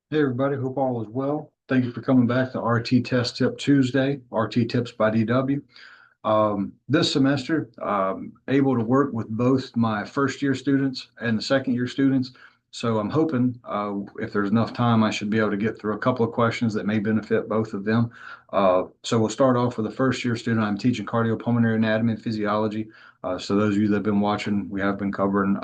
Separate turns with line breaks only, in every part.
Hey everybody, hope all is well. Thank you for coming back to RT Test Tip Tuesday, RT Tips by DW. This semester, able to work with both my first year students and the second year students. So I'm hoping if there's enough time, I should be able to get through a couple of questions that may benefit both of them. So we'll start off with the first year student. I'm teaching cardiopulmonary anatomy and physiology. So those of you that have been watching, we have been covering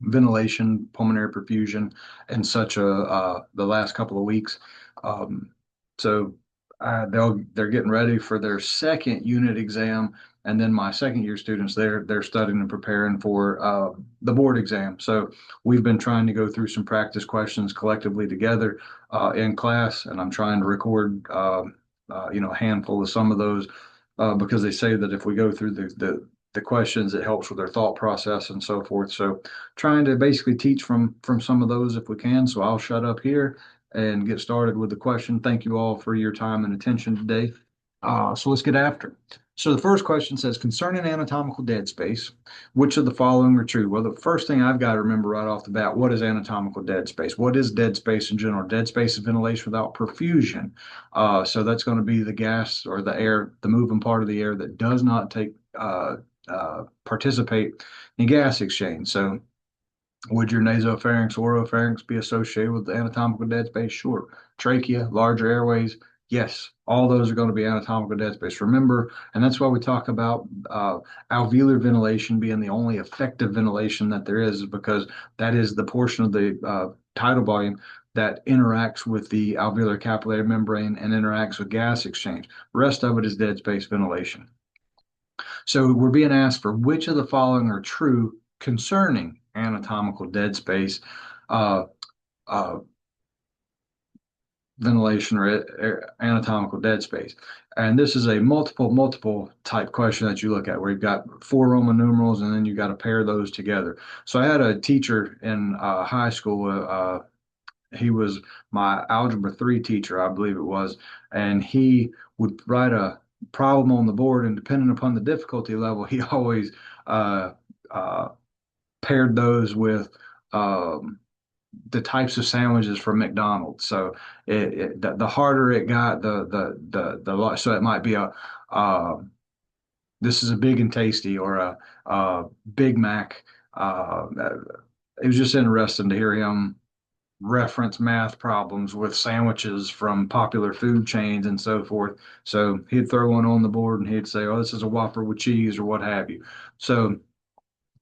ventilation, pulmonary perfusion, and such the last couple of weeks. Um, they're getting ready for their second unit exam, and then my second year students they're studying and preparing for the board exam. So we've been trying to go through some practice questions collectively together in class, and I'm trying to record a handful of some of those because they say that if we go through the questions, it helps with their thought process and so forth. So trying to basically teach from some of those if we can. So I'll shut up here and get started with the question. Thank you all for your time and attention today. So let's get after it. So the first question says, concerning anatomical dead space, which of the following are true? Well, the first thing I've got to remember right off the bat, what is anatomical dead space? What is dead space in general? Dead space is ventilation without perfusion. So that's going to be the gas or the air, the moving part of the air that does not participate in gas exchange. So would your nasopharynx, oropharynx be associated with the anatomical dead space? Sure. Trachea, larger airways, yes. All those are going to be anatomical dead space. Remember, and that's why we talk about alveolar ventilation being the only effective ventilation that there is because that is the portion of the tidal volume that interacts with the alveolar capillary membrane and interacts with gas exchange. The rest of it is dead space ventilation. So we're being asked for which of the following are true concerning anatomical dead space, uh, uh, ventilation, or anatomical dead space. And this is a multiple type question that you look at where you've got four Roman numerals and then you've got to pair those together. So I had a teacher in high school. He was my algebra 3 teacher, I believe it was, and he would write a problem on the board, and depending upon the difficulty level, he always uh, uh, paired those with um, the types of sandwiches from McDonald's. So the harder it got, so it might be uh, this is a big and tasty or a Big Mac. Uh, it was just interesting to hear him reference math problems with sandwiches from popular food chains and so forth. So he'd throw one on the board and he'd say, "Oh, this is a Whopper with cheese," or what have you. So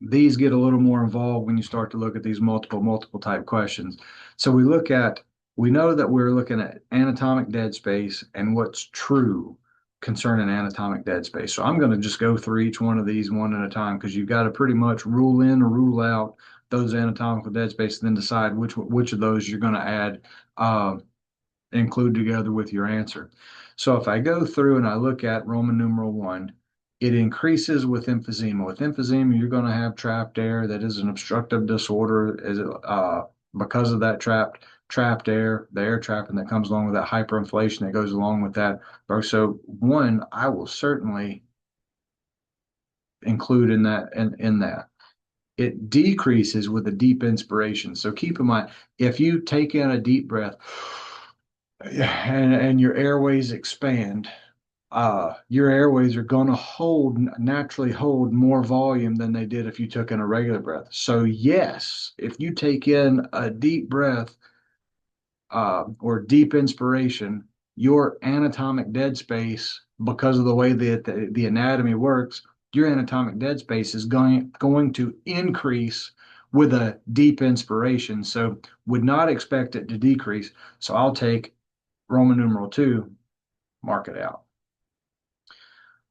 these get a little more involved when you start to look at these multiple type questions. So we know that we're looking at anatomic dead space and what's true concerning anatomic dead space. So I'm going to just go through each one of these one at a time because you've got to pretty much rule in or rule out those anatomical dead space and then decide which of those you're going to add uh, include together with your answer. So if I go through and I look at Roman numeral one, it increases with emphysema. With emphysema, you're going to have trapped air that is an obstructive disorder. Is it because of that trapped air, the air trapping that comes along with that hyperinflation that goes along with that. So one, I will certainly include in that. It decreases with a deep inspiration. So keep in mind, if you take in a deep breath and your airways expand, your airways are going to naturally hold more volume than they did if you took in a regular breath. So yes, if you take in a deep breath or deep inspiration, your anatomic dead space, because of the way that the anatomy works, your anatomic dead space is going to increase with a deep inspiration. So would not expect it to decrease. So I'll take Roman numeral two, mark it out.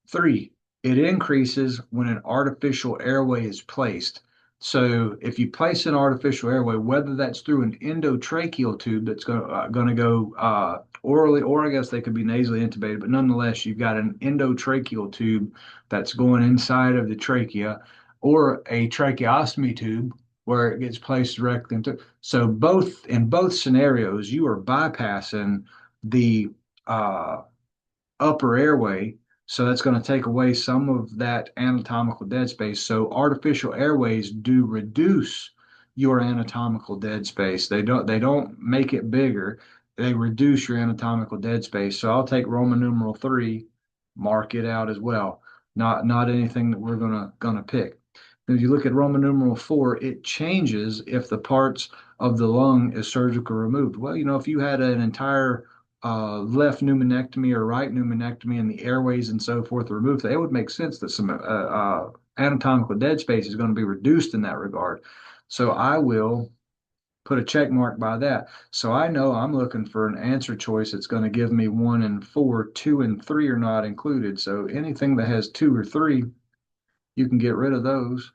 Three, it increases when an artificial airway is placed. So if you place an artificial airway, whether that's through an endotracheal tube that's going to go orally, or I guess they could be nasally intubated, but nonetheless, you've got an endotracheal tube that's going inside of the trachea, or a tracheostomy tube where it gets placed directly into. So both scenarios, you are bypassing the uh, upper airway. So that's going to take away some of that anatomical dead space. So artificial airways do reduce your anatomical dead space. They don't make it bigger. They reduce your anatomical dead space. So I'll take Roman numeral three, mark it out as well. Not anything that we're gonna pick. If you look at Roman numeral four, it changes if the parts of the lung is surgically removed. Well, if you had an entire left pneumonectomy or right pneumonectomy and the airways and so forth are removed, it would make sense that some anatomical dead space is going to be reduced in that regard. So I will put a check mark by that. So I know I'm looking for an answer choice that's going to give me one and four, two and three are not included. So anything that has two or three, you can get rid of those.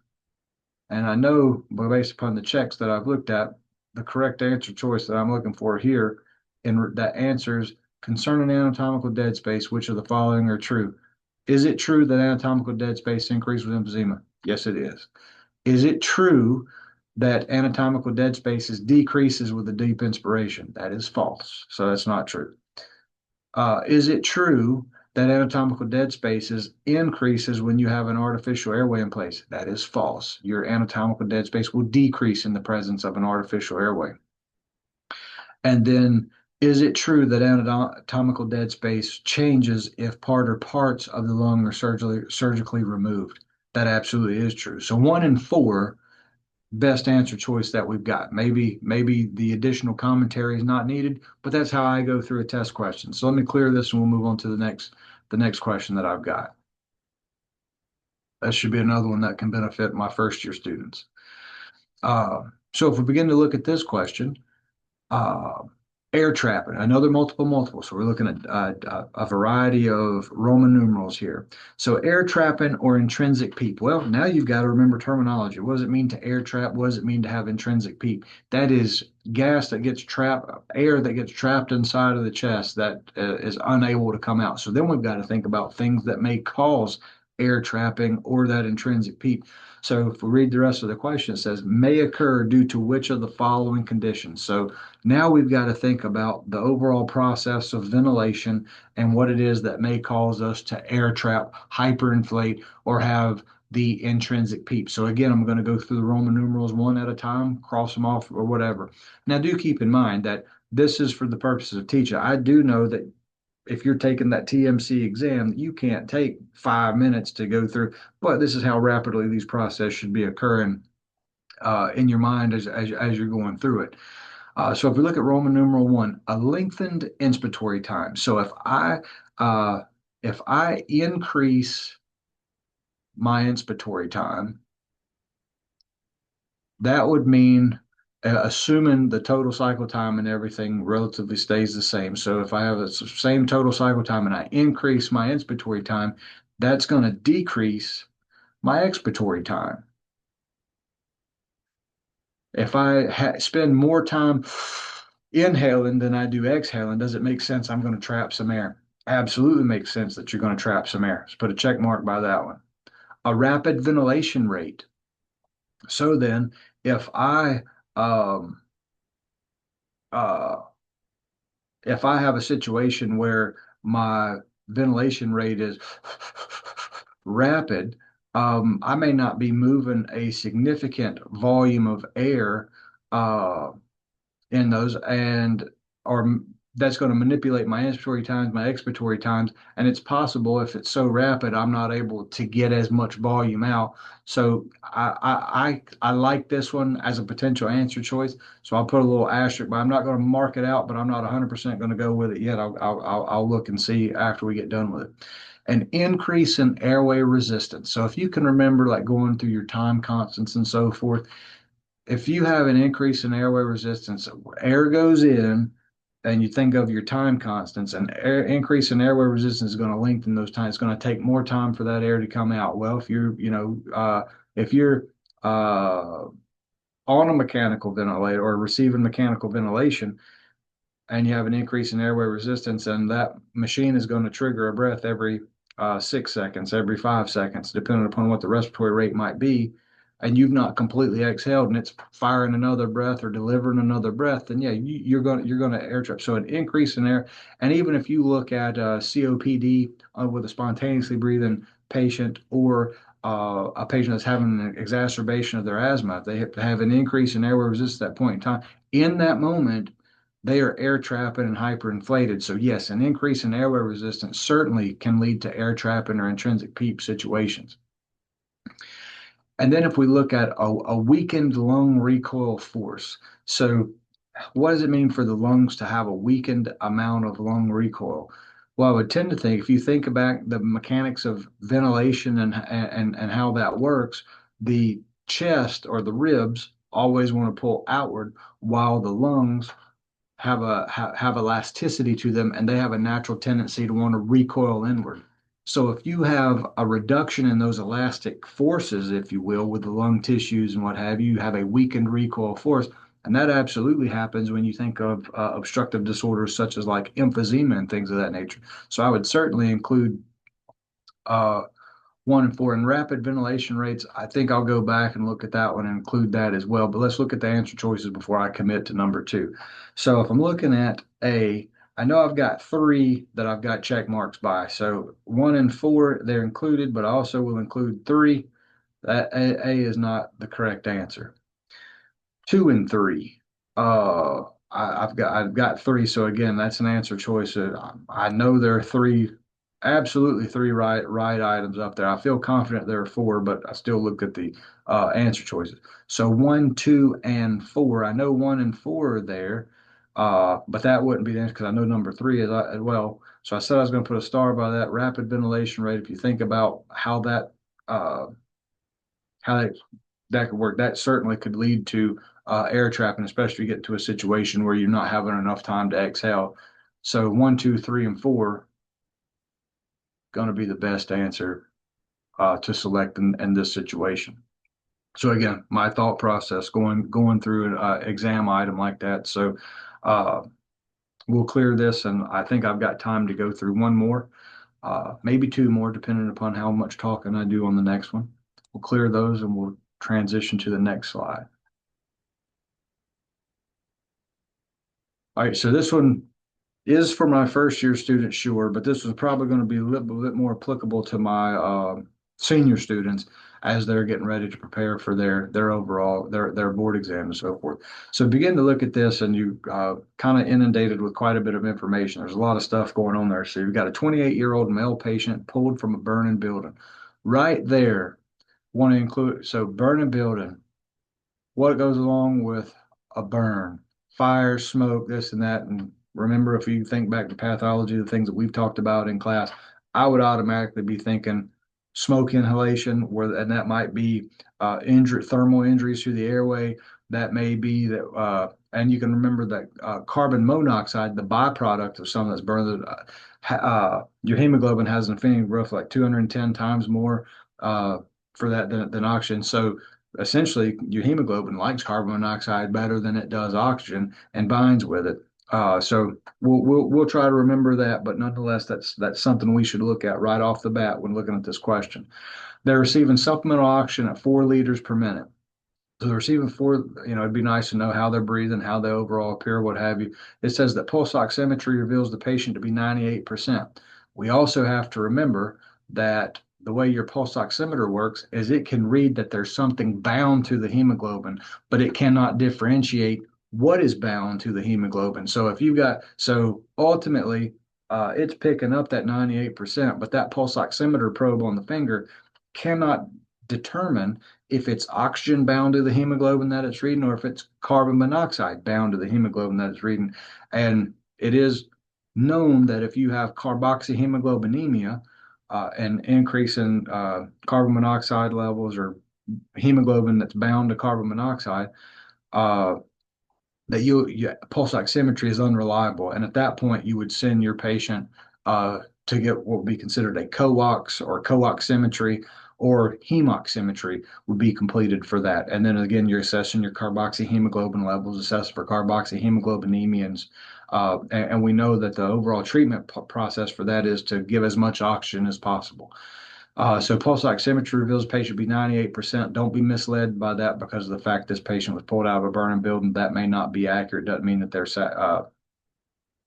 And I know, based upon the checks that I've looked at, the correct answer choice that I'm looking for here, and that answers concerning anatomical dead space, which of the following are true? Is it true that anatomical dead space increases with emphysema? Yes, it is. Is it true that anatomical dead spaces decreases with a deep inspiration? That is false. So that's not true. Is it true that anatomical dead spaces increases when you have an artificial airway in place? That is false. Your anatomical dead space will decrease in the presence of an artificial airway. And then, is it true that anatomical dead space changes if part or parts of the lung are surgically removed? That absolutely is true. So one in four, best answer choice that we've got. Maybe the additional commentary is not needed, but that's how I go through a test question. So let me clear this and we'll move on to the next question that I've got. That should be another one that can benefit my first year students. So if we begin to look at this question, uh, air trapping, another multiple. So we're looking at a variety of Roman numerals here. So air trapping or intrinsic PEEP. Well, now you've got to remember terminology. What does it mean to air trap? What does it mean to have intrinsic PEEP? That is gas that gets trapped, air that gets trapped inside of the chest that is unable to come out. So then we've got to think about things that may cause air trapping or that intrinsic PEEP. So if we read the rest of the question, it says may occur due to which of the following conditions. So now we've got to think about the overall process of ventilation and what it is that may cause us to air trap, hyperinflate, or have the intrinsic PEEP. So again, I'm going to go through the Roman numerals one at a time, cross them off or whatever. Now do keep in mind that this is for the purposes of teaching. I do know that if you're taking that TMC exam, you can't take 5 minutes to go through, but this is how rapidly these processes should be occurring in your mind as you're going through it. So if we look at Roman numeral one, a lengthened inspiratory time. So uh, if I increase my inspiratory time, that would mean assuming the total cycle time and everything relatively stays the same. So if I have the same total cycle time and I increase my inspiratory time, that's going to decrease my expiratory time. If I spend more time inhaling than I do exhaling, does it make sense I'm going to trap some air? Absolutely makes sense that you're going to trap some air. Let's put a check mark by that one. A rapid ventilation rate. So then, if um, uh, if I have a situation where my ventilation rate is rapid, I may not be moving a significant volume of air uh, in those and or that's going to manipulate my inspiratory times, my expiratory times, and it's possible if it's so rapid, I'm not able to get as much volume out. So I like this one as a potential answer choice. So I'll put a little asterisk, but I'm not going to mark it out, but I'm not 100% going to go with it yet. I'll look and see after we get done with it. An increase in airway resistance. So if you can remember, like going through your time constants and so forth, if you have an increase in airway resistance, air goes in, and you think of your time constants, and increase in airway resistance is going to lengthen those times. It's going to take more time for that air to come out. Well, if you're uh, on a mechanical ventilator or receiving mechanical ventilation, and you have an increase in airway resistance, and that machine is going to trigger a breath every 6 seconds, every 5 seconds, depending upon what the respiratory rate might be, and you've not completely exhaled, and it's firing another breath or delivering another breath, then yeah, you're going to air trap. So an increase in air, and even if you look at COPD with a spontaneously breathing patient or a patient that's having an exacerbation of their asthma, if they have an increase in airway resistance at that point in time, in that moment, they are air trapping and hyperinflated. So yes, an increase in airway resistance certainly can lead to air trapping or intrinsic PEEP situations. And then if we look at a weakened lung recoil force, so what does it mean for the lungs to have a weakened amount of lung recoil? Well, I would tend to think if you think about the mechanics of ventilation and how that works, the chest or the ribs always want to pull outward while the lungs have elasticity to them and they have a natural tendency to want to recoil inward. So if you have a reduction in those elastic forces, if you will, with the lung tissues and what have you, you have a weakened recoil force. And that absolutely happens when you think of obstructive disorders such as like emphysema and things of that nature. So I would certainly include uh, 1 and 4 and rapid ventilation rates. I think I'll go back and look at that one and include that as well. But let's look at the answer choices before I commit to number two. So if I'm looking at A, I know I've got three that I've got check marks by. So 1 and 4, they're included, but I also will include three. That A is not the correct answer. 2 and 3. Uh, I've got three. So again, that's an answer choice. I know there are three, absolutely three right items up there. I feel confident there are four, but I still look at the answer choices. So 1, 2, and 4. I know 1 and 4 are there, but that wouldn't be the answer because I know number three is as well. So I said I was going to put a star by that rapid ventilation rate. If you think about uh, how that could work. That certainly could lead to air trapping, especially if you get to a situation where you're not having enough time to exhale. So 1, 2, 3, and 4 going to be the best answer to select in this situation. So again, my thought process going through an exam item like that. So uh, we'll clear this, and I think I've got time to go through one more, maybe two more, depending upon how much talking I do on the next one. We'll clear those, and we'll transition to the next slide. All right, so this one is for my first year students, sure, but this was probably going to be a little bit more applicable to my senior students as they're getting ready to prepare for their overall their board exam and so forth. So begin to look at this, and you kind of inundated with quite a bit of information. There's a lot of stuff going on there. So you've got a 28-year-old male patient pulled from a burning building. Right there, want to include so burning building, what goes along with a burn, fire, smoke, this and that. And remember, if you think back to pathology, the things that we've talked about in class, I would automatically be thinking smoke inhalation, and that might be thermal injuries through the airway. That may be that, and you can remember that carbon monoxide, the byproduct of something that's burned, your hemoglobin has an affinity growth like 210 times more for that than oxygen. So essentially your hemoglobin likes carbon monoxide better than it does oxygen and binds with it. So we'll try to remember that, but nonetheless, that's something we should look at right off the bat when looking at this question. They're receiving supplemental oxygen at 4 liters per minute. So they're receiving four, it'd be nice to know how they're breathing, how they overall appear, what have you. It says that pulse oximetry reveals the patient to be 98%. We also have to remember that the way your pulse oximeter works is it can read that there's something bound to the hemoglobin, but it cannot differentiate what is bound to the hemoglobin. So ultimately, it's picking up that 98%, but that pulse oximeter probe on the finger cannot determine if it's oxygen bound to the hemoglobin that it's reading or if it's carbon monoxide bound to the hemoglobin that it's reading. And it is known that if you have carboxyhemoglobinemia, an increase in carbon monoxide levels or hemoglobin that's bound to carbon monoxide, uh, that pulse oximetry is unreliable. And at that point, you would send your patient to get what would be considered a co-ox or co-oximetry or hemoximetry would be completed for that. And then again, you're assessing your carboxyhemoglobin levels, assessing for carboxyhemoglobinemia. And we know that the overall treatment process for that is to give as much oxygen as possible. So pulse oximetry reveals the patient to be 98%. Don't be misled by that because of the fact this patient was pulled out of a burning building. That may not be accurate. Doesn't mean that they're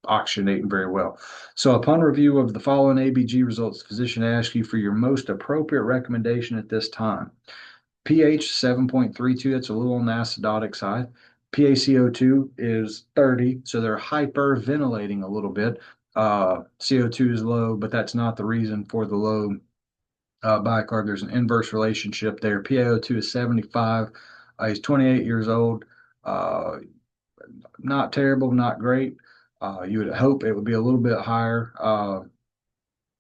oxygenating very well. So upon review of the following ABG results, the physician asks you for your most appropriate recommendation at this time. pH 7.32, that's a little on the acidotic side. PaCO2 is 30, so they're hyperventilating a little bit. CO2 is low, but that's not the reason for the low bicarb. There's an inverse relationship there. PaO2 is 75. He's 28 years old. Uh, not terrible, not great. You would hope it would be a little bit higher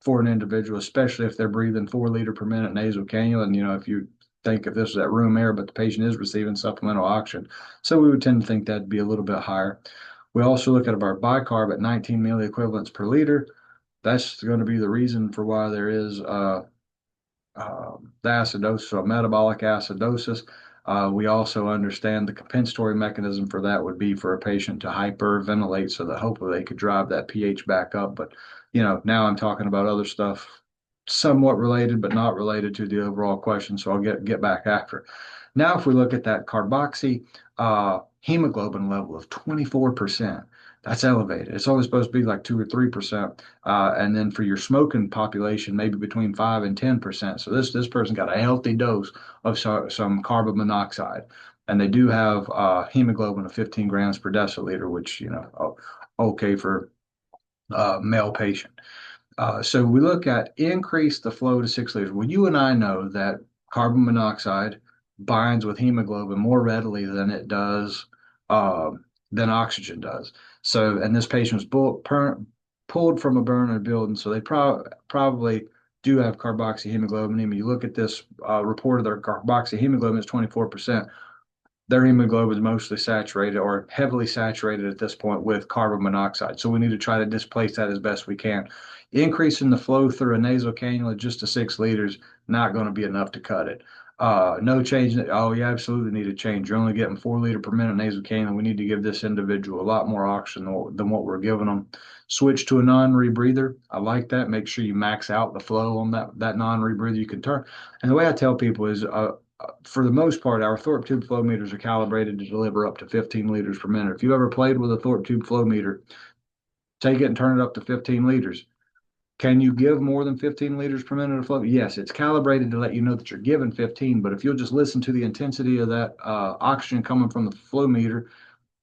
for an individual, especially if they're breathing 4 liter per minute nasal cannula. And, if you think if this is at room air, but the patient is receiving supplemental oxygen. So we would tend to think that'd be a little bit higher. We also look at our bicarb at 19 milliequivalents per liter. That's going to be the reason for why there is the acidosis or metabolic acidosis. We also understand the compensatory mechanism for that would be for a patient to hyperventilate so that hopefully they could drive that pH back up. But, now I'm talking about other stuff somewhat related, but not related to the overall question. So I'll get back after. Now, if we look at that carboxy hemoglobin level of 24%, that's elevated. It's only supposed to be like 2 or 3%. And then for your smoking population, maybe between 5 and 10%. So this person got a healthy dose of some carbon monoxide, and they do have hemoglobin of 15 grams per deciliter, which okay for a male patient. So we look at increase the flow to 6 liters. Well, you and I know that carbon monoxide binds with hemoglobin more readily than it does uh, than oxygen does. So, and this patient was pulled from a burner building, so they probably do have carboxyhemoglobin. You look at this report of their carboxyhemoglobin is 24%. Their hemoglobin is mostly saturated or heavily saturated at this point with carbon monoxide. So we need to try to displace that as best we can. Increasing the flow through a nasal cannula just to 6 liters, not going to be enough to cut it. No change. Oh, you absolutely need to change. You're only getting 4 liter per minute nasal cannula. We need to give this individual a lot more oxygen than what we're giving them. Switch to a non-rebreather. I like that. Make sure you max out the flow on that non-rebreather. You can turn. And the way I tell people is, for the most part, our Thorpe tube flow meters are calibrated to deliver up to 15 liters per minute. If you ever played with a Thorpe tube flow meter, take it and turn it up to 15 liters. Can you give more than 15 liters per minute of flow? Yes, it's calibrated to let you know that you're giving 15, but if you'll just listen to the intensity of that oxygen coming from the flow meter,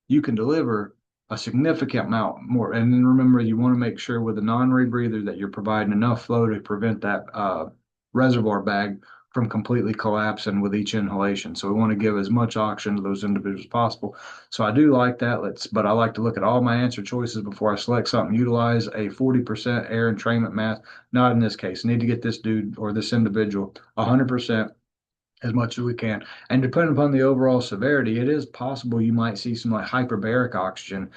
you can deliver a significant amount more. And then remember, you want to make sure with a non-rebreather that you're providing enough flow to prevent that reservoir bag from completely collapsing with each inhalation. So we want to give as much oxygen to those individuals as possible. So I do like that. But I like to look at all my answer choices before I select something. Utilize a 40% air entrainment mask. Not in this case. I need to get this dude or this individual 100% as much as we can. And depending upon the overall severity, it is possible you might see some like hyperbaric oxygen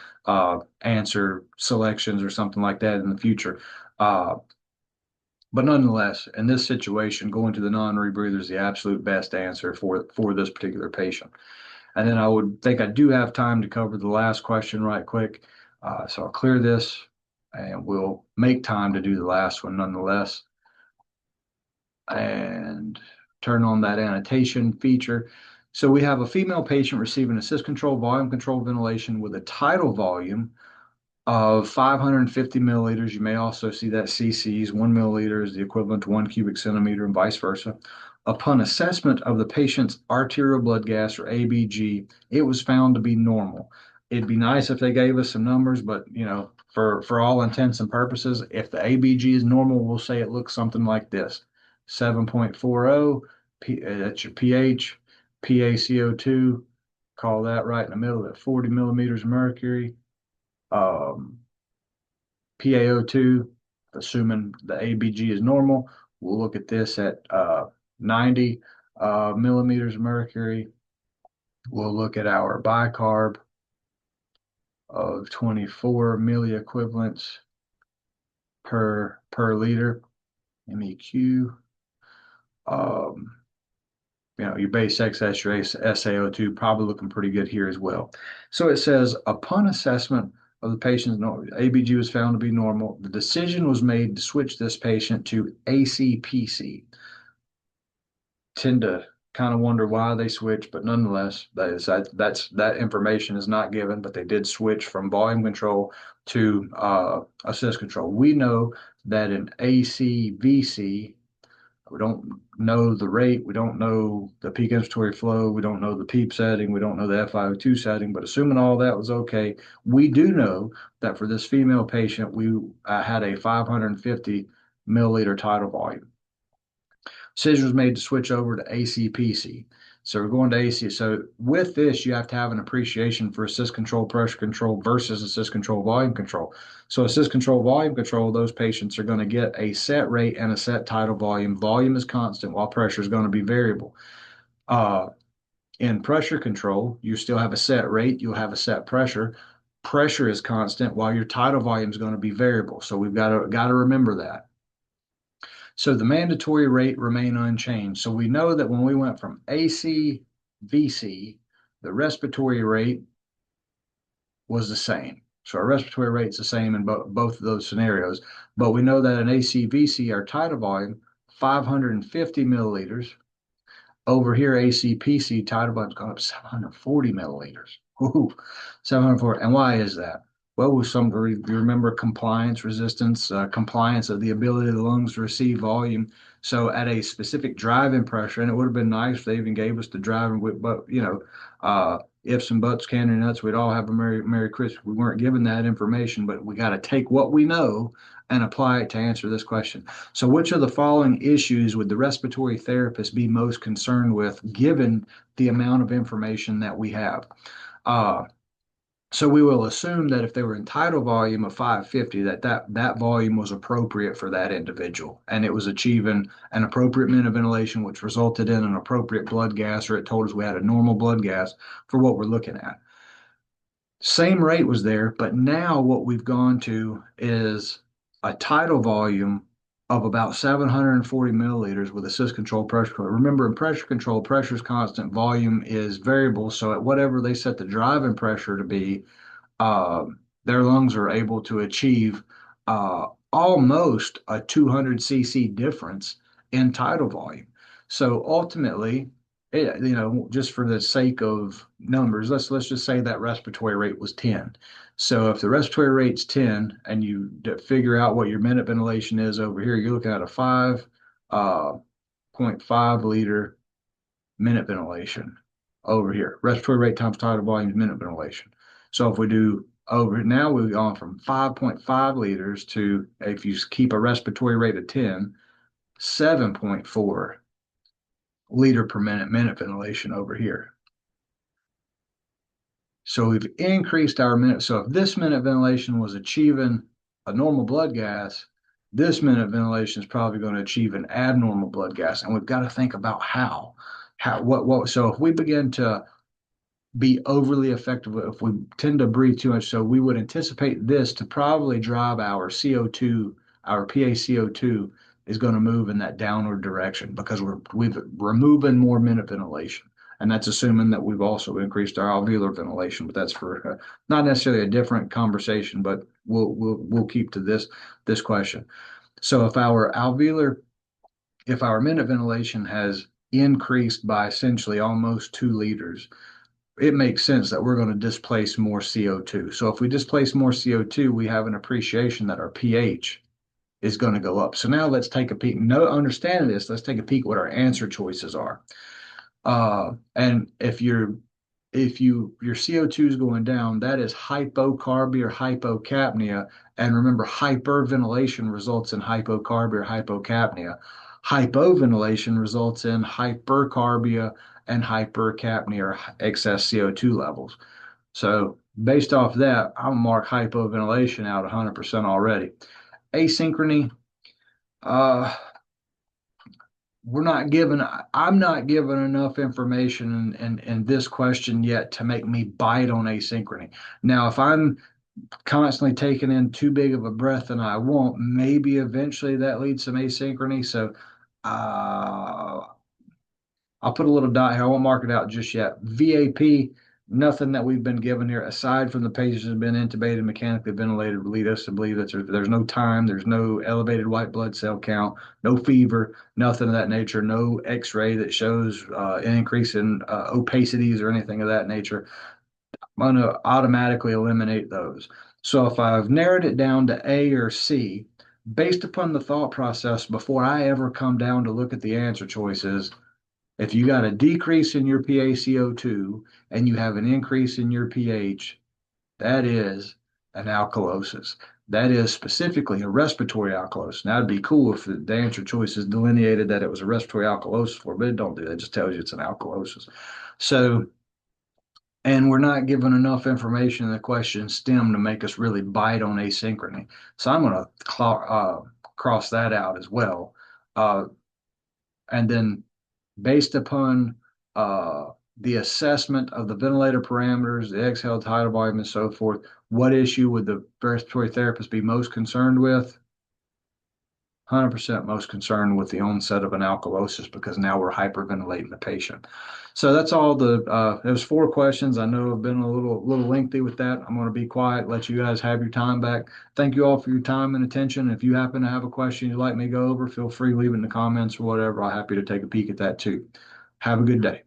answer selections or something like that in the future. Uh, but nonetheless, in this situation, going to the non-rebreather is the absolute best answer for this particular patient. And then I would think I do have time to cover the last question right quick. So I'll clear this and we'll make time to do the last one nonetheless. And turn on that annotation feature. So we have a female patient receiving assist control volume control ventilation with a tidal volume of 550 milliliters. You may also see that cc's. 1 milliliter is the equivalent to 1 cubic centimeter and vice versa. Upon assessment of the patient's arterial blood gas or ABG, it was found to be normal. It'd be nice if they gave us some numbers, but for all intents and purposes, if the ABG is normal, we'll say it looks something like this: 7.40, that's your pH, PaCO2, call that right in the middle at 40 millimeters of mercury. PaO2, assuming the ABG is normal, we'll look at this at 90 millimeters of mercury. We'll look at our bicarb of 24 milliequivalents per liter, MEQ. Your base excess, your SaO2 probably looking pretty good here as well. So it says, upon assessment of the patient's ABG was found to be normal, the decision was made to switch this patient to ACPC. Tend to kind of wonder why they switched, but nonetheless, that information is not given, but they did switch from volume control to assist control. We know that in AC/VC, we don't know the rate, we don't know the peak inspiratory flow, we don't know the PEEP setting, we don't know the FiO2 setting, but assuming all that was okay, we do know that for this female patient, we had a 550 milliliter tidal volume. Decision was made to switch over to ACPC. So we're going to AC. So with this, you have to have an appreciation for assist control, pressure control versus assist control, volume control. So assist control, volume control, those patients are going to get a set rate and a set tidal volume. Volume is constant while pressure is going to be variable. Uh, in pressure control, you still have a set rate, you'll have a set pressure. Pressure is constant while your tidal volume is going to be variable. So we've got to remember that. So the mandatory rate remained unchanged. So we know that when we went from AC VC, the respiratory rate was the same. So our respiratory rate is the same in both of those scenarios. But we know that in AC VC, our tidal volume, 550 milliliters. Over here, ACPC, tidal volume's gone up 740 milliliters. Ooh, 740. And why is that? Well, with some, you remember compliance resistance, compliance of the ability of the lungs to receive volume. So at a specific driving pressure, and it would have been nice if they even gave us the driving, but ifs and buts, candy nuts, we'd all have a Merry Christmas. We weren't given that information, but we got to take what we know and apply it to answer this question. So, which of the following issues would the respiratory therapist be most concerned with given the amount of information that we have? Uh, so we will assume that if they were in tidal volume of 550, that volume was appropriate for that individual, and it was achieving an appropriate minute of ventilation, which resulted in an appropriate blood gas, or it told us we had a normal blood gas for what we're looking at. Same rate was there, but now what we've gone to is a tidal volume of about 740 milliliters with assist control pressure control. Remember, in pressure control, pressure is constant, volume is variable. So at whatever they set the driving pressure to be, uh, their lungs are able to achieve almost a 200 cc difference in tidal volume. So ultimately, just for the sake of numbers, let's just say that respiratory rate was 10. So if the respiratory rate's 10 and you figure out what your minute ventilation is over here, you're looking at a 5.5 liter minute ventilation over here. Respiratory rate times tidal volume is minute ventilation. So if we do over now, we've gone from 5.5 liters to, if you keep a respiratory rate of 10, 7.4 liter per minute ventilation over here. So we've increased our minute. So if this minute ventilation was achieving a normal blood gas, this minute ventilation is probably going to achieve an abnormal blood gas. And we've got to think about what. So if we begin to be overly effective, if we tend to breathe too much, so we would anticipate this to probably drive our CO2, our PaCO2 is going to move in that downward direction because we've removing more minute ventilation. And that's assuming that we've also increased our alveolar ventilation, but that's for not necessarily a different conversation, but we'll keep to this question. So if our minute ventilation has increased by essentially almost 2 liters, it makes sense that we're going to displace more CO2. So if we displace more CO2, we have an appreciation that our pH is going to go up. So now let's take a peek. No, understanding this, let's take a peek what our answer choices are. And if your CO2 is going down, that is hypocarbia or hypocapnia. And remember, hyperventilation results in hypocarbia or hypocapnia. Hypoventilation results in hypercarbia and hypercapnia or excess CO2 levels. So based off that, I'll mark hypoventilation out 100% already. Asynchrony, uh, I'm not given enough information in this question yet to make me bite on asynchrony. Now, if I'm constantly taking in too big of a breath than I want, maybe eventually that leads to some asynchrony. So uh, I'll put a little dot here. I won't mark it out just yet. VAP, nothing that we've been given here, aside from the patient has been intubated, mechanically ventilated, would lead us to believe that there's no time, there's no elevated white blood cell count, no fever, nothing of that nature, no X-ray that shows an increase in opacities or anything of that nature. I'm going to automatically eliminate those. So if I've narrowed it down to A or C, based upon the thought process before I ever come down to look at the answer choices, if you got a decrease in your PaCO2 and you have an increase in your pH, that is an alkalosis. That is specifically a respiratory alkalosis. Now, it'd be cool if the answer choices delineated that it was a respiratory alkalosis for, but it don't do that. It just tells you it's an alkalosis. So, and we're not given enough information in the question stem to make us really bite on asynchrony. So I'm going to cross that out as well. Uh, and then based upon uh, the assessment of the ventilator parameters, the exhale tidal volume, and so forth, what issue would the respiratory therapist be most concerned with? 100% most concerned with the onset of an alkalosis because now we're hyperventilating the patient. So that's all there's four questions. I know I've been a little lengthy with that. I'm going to be quiet, let you guys have your time back. Thank you all for your time and attention. If you happen to have a question you'd like me to go over, feel free to leave it in the comments or whatever. I'm happy to take a peek at that too. Have a good day.